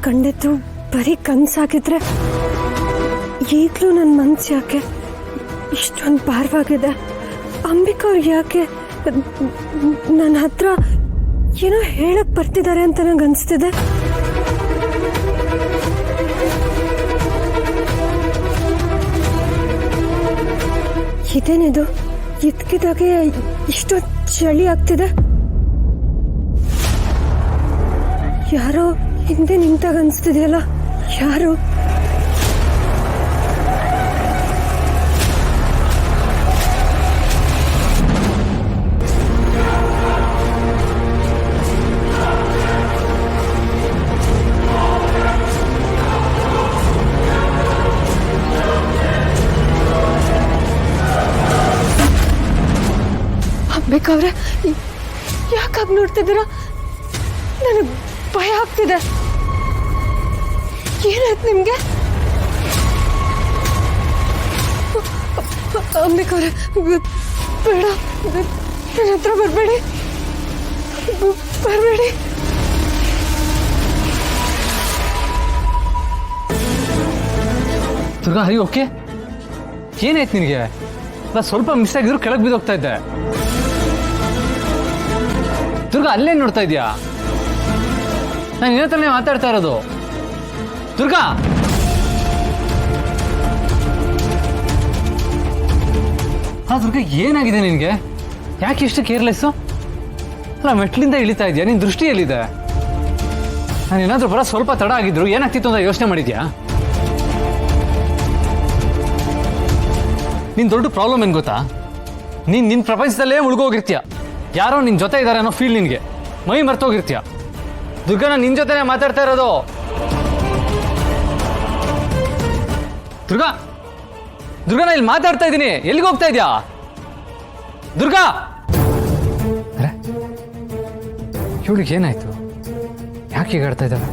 ಕಂಡಿದ್ದು ಬರೀ ಕನ್ಸಾಗಿದ್ರೆ ಈಗಲೂ ನನ್ನ ಮನ್ಸು ಯಾಕೆ ಇಷ್ಟೊಂದು ಭಾರವಾಗಿದೆ? ಅಂಬಿಕಾ ಅವ್ರು ಯಾಕೆ ನನ್ನ ಹತ್ರ ಏನೋ ಹೇಳಕ್ ಬರ್ತಿದ್ದಾರೆ ಅಂತ ನಂಗೆ ಅನಿಸ್ತಿದೆ. ಇದೇನಿದು? ಇದ್ಕಿದಾಗೆ ಇಷ್ಟೊಂದು ಚಳಿ ಆಗ್ತಿದೆ. ಯಾರೋ ಹಿಂದೆ ನಿಂತಾಗ ಅನಿಸ್ತಿದೆಯಲ್ಲ, ಯಾರು? ಅಂಬೇಕವ್ರೆ, ಯಾಕಾಗ ನೋಡ್ತಿದ್ದೀರಾ? ನನಗೆ ಭಯ ಆಗ್ತಿದೆ. ಏನಾಯ್ತು ನಿಮ್ಗೆ? ಅಂಬೇಕವ್ರೆ, ಬೇಡ, ನನ್ನ ಹತ್ರ ಬರಬೇಡಿ, ಬರಬೇಡಿ. ದುರ್ಗಾ, ಹರಿ ಓಕೆ? ಏನಾಯ್ತು ನಿನಗೆ? ನಾ ಸ್ವಲ್ಪ ಮಿಸ್ ಆಗಿದ್ರು ಕೆಳಗೆ ಬಿದ್ದೋಗ್ತಾ ಇದ್ದೆ. ದುರ್ಗಾ, ಅಲ್ಲೇ ನೋಡ್ತಾ ಇದೀಯಾ? ನಾನು ನಿನ್ನ ಹತ್ರನೇ ಮಾತಾಡ್ತಾ ಇರೋದು. ದುರ್ಗಾ, ಹಾ ದುರ್ಗಾ, ಏನಾಗಿದೆ ನಿನಗೆ? ಯಾಕೆ ಇಷ್ಟು ಕೇರ್ಲೆಸ್ಸು? ಅಲ್ಲ, ಮೆಟ್ಲಿಂದ ಇಳಿತಾ ಇದೆಯಾ? ನಿನ್ನ ದೃಷ್ಟಿ ಎಲ್ಲಿದೆ? ನಾನು ಏನಾದರೂ ಬರೋ ಸ್ವಲ್ಪ ತಡ ಆಗಿದ್ರು ಏನಾಗ್ತಿತ್ತು ಅಂತ ಯೋಚನೆ ಮಾಡಿದ್ಯಾ? ನಿನ್ನ ದೊಡ್ಡ ಪ್ರಾಬ್ಲಮ್ ಏನು ಗೊತ್ತಾ? ನಿನ್ನ ಪ್ರಪಂಚದಲ್ಲೇ ಮುಳುಗೋಗಿರ್ತೀಯ. ಯಾರೋ ನಿನ್ನ ಜೊತೆ ಇದ್ದಾರೆ ಅನ್ನೋ ಫೀಲ್ ನಿನಗೆ. ಮೈ ಮರ್ತೋಗಿರ್ತೀಯ. ದುರ್ಗಾ, ನಾನು ನಿನ್ನ ಜೊತೆನೇ ಮಾತಾಡ್ತಾ ಇರೋದು. ದುರ್ಗಾ, ದುರ್ಗಾ, ನಾನು ಇಲ್ಲಿ ಮಾತಾಡ್ತಾ ಇದ್ದೀನಿ. ಎಲ್ಲಿಗೆ ಹೋಗ್ತಾ ಇದೆಯಾ? ದುರ್ಗಾ! ಅರೆ, ಇವಳಿಗೆ ಏನಾಯ್ತು? ಯಾಕೆ ಹೀಗಾಡ್ತಾ ಇದ್ದಾಳೆ?